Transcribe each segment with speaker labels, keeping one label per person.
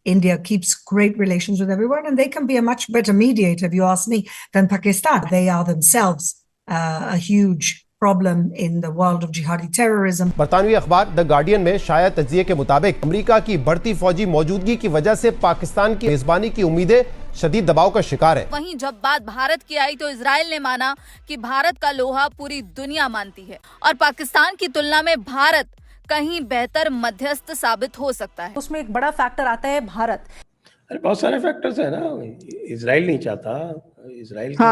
Speaker 1: India keeps great relations with everyone, and they can be a much better mediator, if you ask me, than Pakistan. They are themselves a huge problem in the world of jihadi terrorism.
Speaker 2: बरतानवी अखबार the guardian में शाया तज्जिए के मुताबिक America की बढ़ती फौजी मौजूदगी की वजह से पाकिस्तान की मेजबानी की उम्मीदें शदीद दबाव का शिकार है।
Speaker 3: वहीं जब बात भारत की आई तो इजराइल ने माना कि भारत का लोहा पूरी दुनिया मानती है और पाकिस्तान की तुलना में भारत कहीं बेहतर मध्यस्थ साबित हो सकता है।
Speaker 4: उसमें एक बड़ा फैक्टर आता है भारत।
Speaker 5: अरे बहुत सारे फैक्टर्स है ना, इजराइल नहीं चाहता,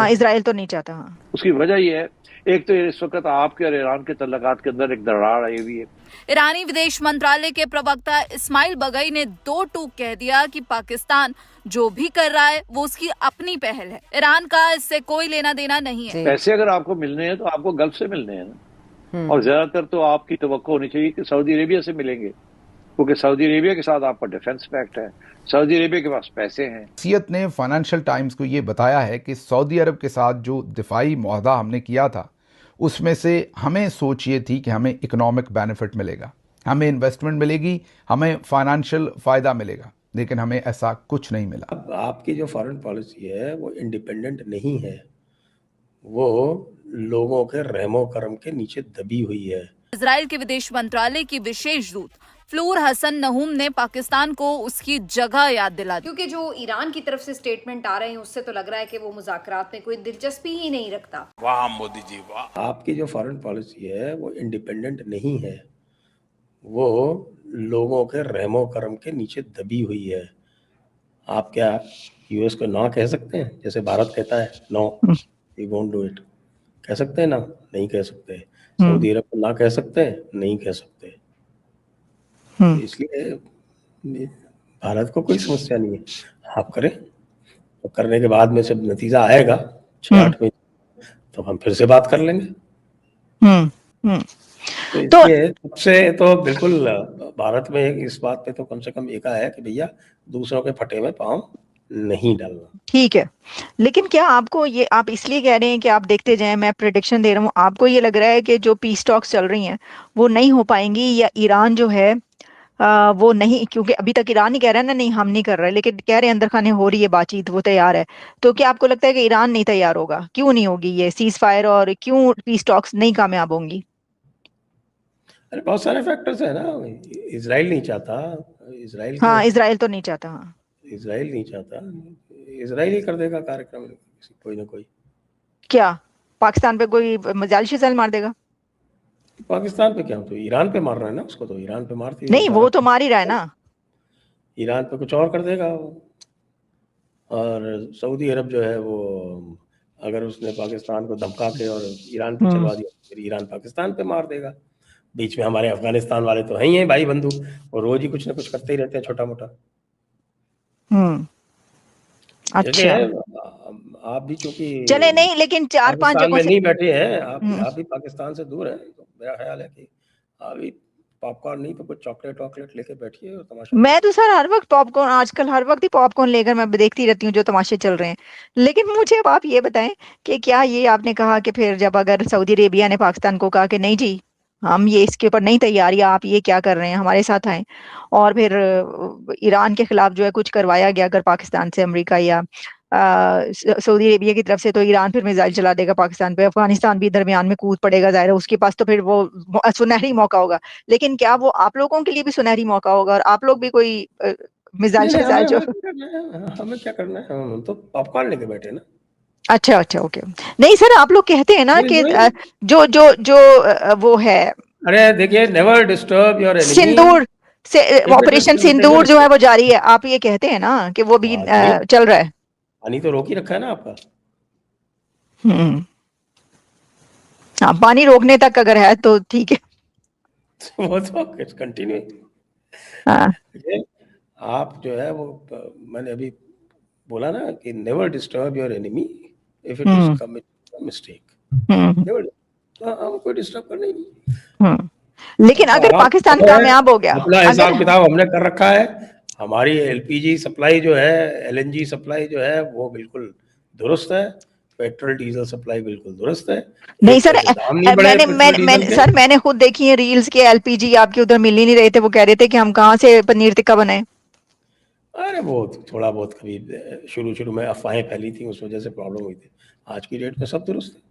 Speaker 4: इजराइल तो नहीं चाहता।
Speaker 6: उसकी वजह ये है, एक तो इस वक्त आपके और ईरान के तल्लुकात के अंदर एक दरार आई हुई है।
Speaker 3: ईरानी विदेश मंत्रालय के प्रवक्ता इस्माइल बगई ने दो टूक कह दिया कि पाकिस्तान जो भी कर रहा है वो उसकी अपनी पहल है, ईरान का इससे कोई लेना देना नहीं है।
Speaker 6: पैसे अगर आपको मिलने हैं तो आपको गल्फ से मिलने हैं ना, और ज्यादातर तो आपकी तवक्को होनी चाहिए कि सऊदी अरेबिया से मिलेंगे, क्योंकि सऊदी अरेबिया के साथ आपका डिफेंस पैक्ट है, सऊदी अरेबिया के पास पैसे हैं।
Speaker 7: सीयत ने फाइनेंशियल टाइम्स को ये बताया है कि सऊदी अरब के साथ जो दिफाई मुआहदा हमने किया था उसमें से हमें सोच ये थी कि हमें इकोनॉमिक बेनिफिट मिलेगा, हमें इन्वेस्टमेंट मिलेगी, हमें फाइनेंशियल फ़ायदा मिलेगा, लेकिन हमें ऐसा कुछ नहीं मिला।
Speaker 5: अब आपकी जो फॉरेन पॉलिसी है वो इंडिपेंडेंट नहीं है, वो लोगों के रहमो करम के नीचे दबी हुई है।
Speaker 3: इजराइल के विदेश मंत्रालय की विशेष दूत फ्लूर हसन नहूम ने पाकिस्तान को उसकी जगह याद दिला दी,
Speaker 8: क्योंकि जो ईरान की तरफ से स्टेटमेंट आ रहे हैं उससे तो लग रहा है कि वो मुज़ाकरात में कोई दिलचस्पी ही नहीं रखता।
Speaker 6: वाह मोदी जी वाह।
Speaker 5: आपकी जो फॉरेन पॉलिसी है वो इंडिपेंडेंट नहीं है, वो लोगों के रहमो करम के नीचे दबी हुई है। आप क्या यूएस को ना कह सकते हैं, जैसे भारत कहता है no we won't do it, कह सकते हैं ना? नहीं कह सकते। सऊदी अरब को ना कह सकते हैं? नहीं कह सकते। इसलिए भारत को कोई समस्या नहीं है, आप करें, तो करने के बाद में जब नतीजा आएगा 6-8 महीने तो हम फिर से बात कर लेंगे। तो सबसे तो बिल्कुल भारत में इस बात पे तो कम से कम एक है कि भैया दूसरों के फटे में पाँव नहीं डालना।
Speaker 4: ठीक है, लेकिन क्या आपको ये, आप इसलिए कह रहे हैं कि आप देखते जाएं, मैं प्रेडिक्शन दे रहा हूँ, आपको ये लग रहा है कि जो पीस टॉक्स चल रही हैं वो नहीं हो पाएंगी, या ईरान जो है वो नहीं, क्योंकि अभी तक ईरान ही कह रहा है ना नहीं हम नहीं कर रहे, लेकिन कह रहे हैं अंदर खाने हो रही है बातचीत, वो तैयार है, तो क्या आपको लगता है कि ईरान नहीं तैयार होगा? क्यों नहीं होगी ये सीज फायर, और क्यों पीस टॉक्स नहीं कामयाब होंगी?
Speaker 5: अरे बहुत सारे फैक्टर्स है ना, इजराइल नहीं चाहता,
Speaker 4: इजराइल तो नहीं चाहता।
Speaker 5: इजराइल नहीं चाहता, इजराइल ही कर देगा कार्यक्रम कोई ना कोई।
Speaker 4: क्या पाकिस्तान पे कोई मिसाइल शिसाइल मार देगा?
Speaker 5: पाकिस्तान पे क्या, तो ईरान पे मार रहा है ना, उसको तो ईरान पे मारती है।
Speaker 4: नहीं, वो तो मार ही रहा है ना।
Speaker 5: ईरान पे कुछ और कर देगा, और सऊदी अरब जो है वो अगर उसने पाकिस्तान को धमका के और ईरान पे चलवा दिया, फिर ईरान पाकिस्तान पे मार देगा। बीच में हमारे अफगानिस्तान वाले तो हैं ही हैं भाई बंधु, और रोज ही कुछ ना कुछ करते ही रहते हैं छोटा मोटा।
Speaker 4: अच्छा,
Speaker 5: आप भी चूंकि
Speaker 4: चले नहीं, लेकिन 4-5 जगहों
Speaker 5: में
Speaker 4: से
Speaker 5: नहीं बैठे हैं, आप भी पाकिस्तान से दूर हैं, तो मेरा ख्याल है कि अभी पॉपकॉर्न नहीं तो कुछ चॉकलेट वॉकलेट लेके बैठिए और तमाशा।
Speaker 4: मैं तो सर हर वक्त पॉपकॉर्न, आजकल हर वक्त ही पॉपकॉर्न लेकर मैं देखती रहती हूँ जो तमाशे चल रहे हैं। लेकिन मुझे अब आप ये बताएं कि क्या ये आपने कहा कि फिर जब अगर सऊदी अरेबिया ने पाकिस्तान को कहा कि नहीं जी हम ये इसके ऊपर नहीं तैयार, या आप ये क्या कर रहे हैं, हमारे साथ आए, और फिर ईरान के खिलाफ जो है कुछ करवाया गया अगर पाकिस्तान से, अमेरिका या सऊदी अरेबिया की तरफ से, तो ईरान फिर मिसाइल चला देगा पाकिस्तान पे, अफगानिस्तान भी दरमियान में कूद पड़ेगा, जाहिर है उसके पास तो फिर वो सुनहरी मौका होगा। लेकिन क्या वो आप लोगों के लिए भी सुनहरी मौका होगा, और आप लोग भी कोई मिसाइल शिसाइल जो
Speaker 5: हमें क्या करना है, हम तो पॉपकॉर्न लेके बैठे ना।
Speaker 4: अच्छा, ओके। नहीं सर, आप लोग कहते हैं ना कि जो वो है,
Speaker 5: अरे देखिए, नेवर डिस्टर्ब योर एनिमी,
Speaker 4: सिंदूर से ऑपरेशन सिंदूर जो है वो जारी है, आप ये कहते हैं ना कि वो भी चल रहा है।
Speaker 5: पानी तो रोक ही रखा है ना आपका।
Speaker 4: हाँ, पानी रोकने तक अगर है तो ठीक है।
Speaker 5: वो तो कंटिन्यू। आप जो है वो, मैंने अभी बोला ना कि never disturb your enemy if it is commit mistake, कोई डिस्टर्ब करना ही नहीं।
Speaker 4: लेकिन अगर पाकिस्तान कामयाब हो गया,
Speaker 5: अपना हिसाब किताब हमने कर रखा है, हमारी एलपीजी सप्लाई जो है, एलएनजी सप्लाई जो है वो बिल्कुल दुरुस्त है, पेट्रोल डीजल सप्लाई बिल्कुल दुरुस्त है।
Speaker 4: नहीं सर, मैंने खुद देखी है रील्स के, एलपीजी आपके उधर मिल ही नहीं रहे थे, वो कह रहे थे कि हम कहाँ से पनीर टिक्का बनाएं।
Speaker 5: अरे वो थोड़ा बहुत कभी शुरू में अफवाहें फैली थी, उस वजह से प्रॉब्लम हुई थी। आज की डेट में सब दुरुस्त है।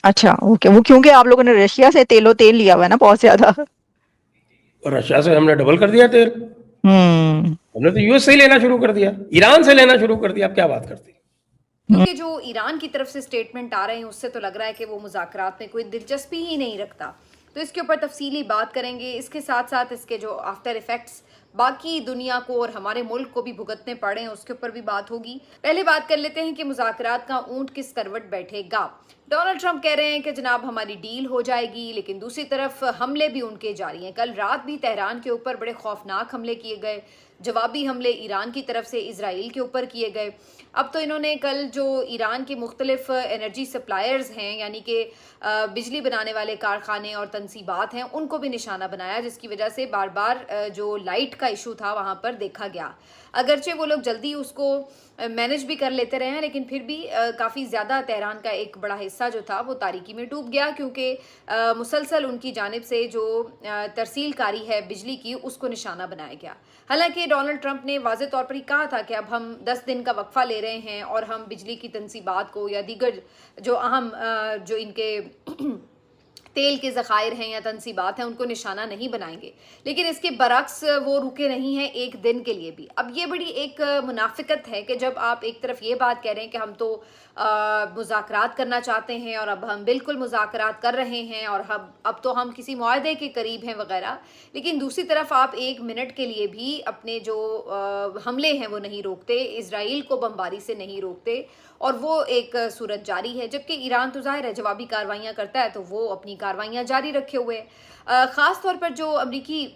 Speaker 4: अच्छा, ओके। वो क्योंकि आप लोगों ने रशिया से तेल लिया हुआ है ना बहुत ज्यादा।
Speaker 5: और रशिया से हमने डबल कर दिया तेल।
Speaker 4: हम्म।
Speaker 5: हमने तो यूएस से ही लेना शुरू कर दिया, ईरान से लेना शुरू कर दिया। आप क्या बात करती हैं?
Speaker 8: क्योंकि जो ईरान की तरफ से स्टेटमेंट आ रहे हैं उससे तो लग रहा है कि वो मुज़ाकरात में कोई दिलचस्पी ही नहीं रखता। तो इसके ऊपर तफसीली बात करेंगे। इसके साथ साथ इसके जो आफ्टर इफेक्ट्स बाकी दुनिया को और हमारे मुल्क को भी भुगतने पड़े हैं उसके ऊपर भी बात होगी। पहले बात कर लेते हैं कि मुज़ाकरात का ऊंट किस करवट बैठेगा। डोनाल्ड ट्रंप कह रहे हैं कि जनाब हमारी डील हो जाएगी, लेकिन दूसरी तरफ हमले भी उनके जारी हैं। कल रात भी तेहरान के ऊपर बड़े खौफनाक हमले किए गए, जवाबी हमले ईरान की तरफ से इजराइल के ऊपर किए गए। अब तो इन्होंने कल जो ईरान के मुख्तलिफ एनर्जी सप्लायर्स हैं, यानी कि बिजली बनाने वाले कारखाने और तनसीबात हैं, उनको भी निशाना बनाया, जिसकी वजह से बार बार जो लाइट का इशू था वहाँ पर देखा गया। अगरचे वो लोग जल्दी उसको मैनेज भी कर लेते रहे हैं, लेकिन फिर भी काफ़ी ज़्यादा तेहरान का एक बड़ा हिस्सा जो था वो तारीकी में डूब गया, क्योंकि मुसलसल उनकी जानिब से जो तरसीलकारी है बिजली की उसको निशाना बनाया गया। हालांकि डोनाल्ड ट्रंप ने वाज़े तौर पर ही कहा था कि अब हम 10 दिन का वक्फा ले रहे हैं और हम बिजली की तनसीबात को या दीगर जो अहम जो इनके तेल के ज़खायर हैं या तनसीबात हैं उनको निशाना नहीं बनाएंगे। लेकिन इसके बरक्स वो रुके नहीं हैं एक दिन के लिए भी। अब ये बड़ी एक मुनाफिकत है कि जब आप एक तरफ ये बात कह रहे हैं कि हम तो मुज़ाकरात करना चाहते हैं और अब हम बिल्कुल मुज़ाकरात कर रहे हैं और अब तो हम किसी मुआहदे के करीब हैं वगैरह, लेकिन दूसरी तरफ आप एक मिनट के लिए भी अपने जो हमले हैं वो नहीं रोकते, इजराइल को बमबारी से नहीं रोकते और वो एक सूरत जारी है। जबकि ईरान तो ज़ाहिर है जवाबी कार्रवाइयाँ करता है तो वो अपनी कार्रवाइयाँ जारी रखे हुए है। ख़ास तौर पर जो अमरीकी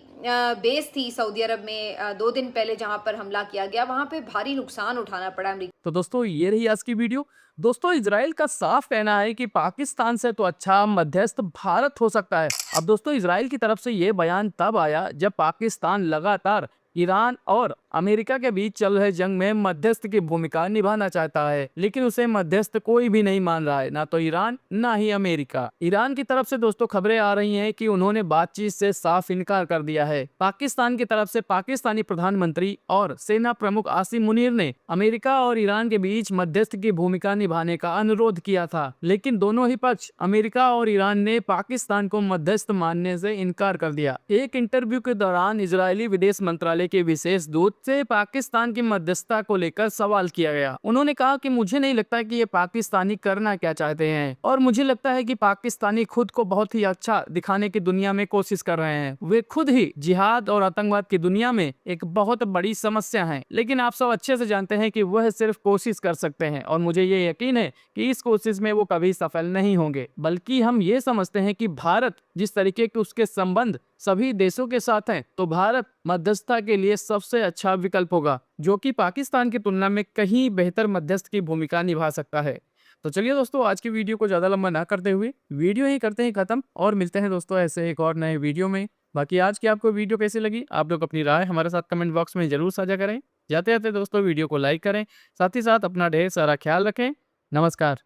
Speaker 8: बेस थी सऊदी अरब में 2 दिन पहले जहाँ पर हमला किया गया, वहाँ पे भारी नुकसान उठाना पड़ा अमरीका।
Speaker 9: तो दोस्तों ये रही आज की वीडियो। दोस्तों इजराइल का साफ कहना है कि पाकिस्तान से तो अच्छा मध्यस्थ भारत हो सकता है। अब दोस्तों इजराइल की तरफ से ये बयान तब आया जब पाकिस्तान लगातार ईरान और अमेरिका के बीच चल रहे जंग में मध्यस्थ की भूमिका निभाना चाहता है, लेकिन उसे मध्यस्थ कोई भी नहीं मान रहा है, ना तो ईरान ना ही अमेरिका। ईरान की तरफ से दोस्तों खबरें आ रही हैं कि उन्होंने बातचीत से साफ इनकार कर दिया है। पाकिस्तान की तरफ से पाकिस्तानी प्रधानमंत्री और सेना प्रमुख आसिम मुनीर ने अमेरिका और ईरान के बीच मध्यस्थ की भूमिका निभाने का अनुरोध किया था, लेकिन दोनों ही पक्ष अमेरिका और ईरान ने पाकिस्तान को मध्यस्थ मानने से इनकार कर दिया। एक इंटरव्यू के दौरान इजरायली विदेश मंत्रालय के विशेष दूत से पाकिस्तान की मध्यस्थता को लेकर सवाल किया गया। उन्होंने कहा कि मुझे नहीं लगता कि ये पाकिस्तानी करना क्या चाहते हैं और मुझे लगता है कि पाकिस्तानी खुद को बहुत ही अच्छा दिखाने की दुनिया में कोशिश कर रहे हैं। वे खुद ही जिहाद और आतंकवाद की दुनिया में एक बहुत बड़ी समस्या है, लेकिन आप सब अच्छे से जानते हैं कि वह सिर्फ कोशिश कर सकते हैं और मुझे ये यकीन है कि इस कोशिश में वो कभी सफल नहीं होंगे। बल्कि हम ये समझते हैं कि भारत जिस तरीके के उसके संबंध सभी देशों के साथ हैं, तो भारत मध्यस्थता के लिए सबसे अच्छा विकल्प होगा, जो कि पाकिस्तान की तुलना में कहीं बेहतर मध्यस्थ की भूमिका निभा सकता है। तो चलिए दोस्तों आज की वीडियो को ज्यादा लंबा ना करते हुए वीडियो ही करते हैं खत्म और मिलते हैं दोस्तों ऐसे एक और नए वीडियो में। बाकी आज की आपको वीडियो कैसी लगी आप लोग अपनी राय हमारे साथ कमेंट बॉक्स में जरूर साझा करें। जाते जाते दोस्तों वीडियो को लाइक करें, साथ ही साथ अपना ढेर सारा ख्याल रखें। नमस्कार।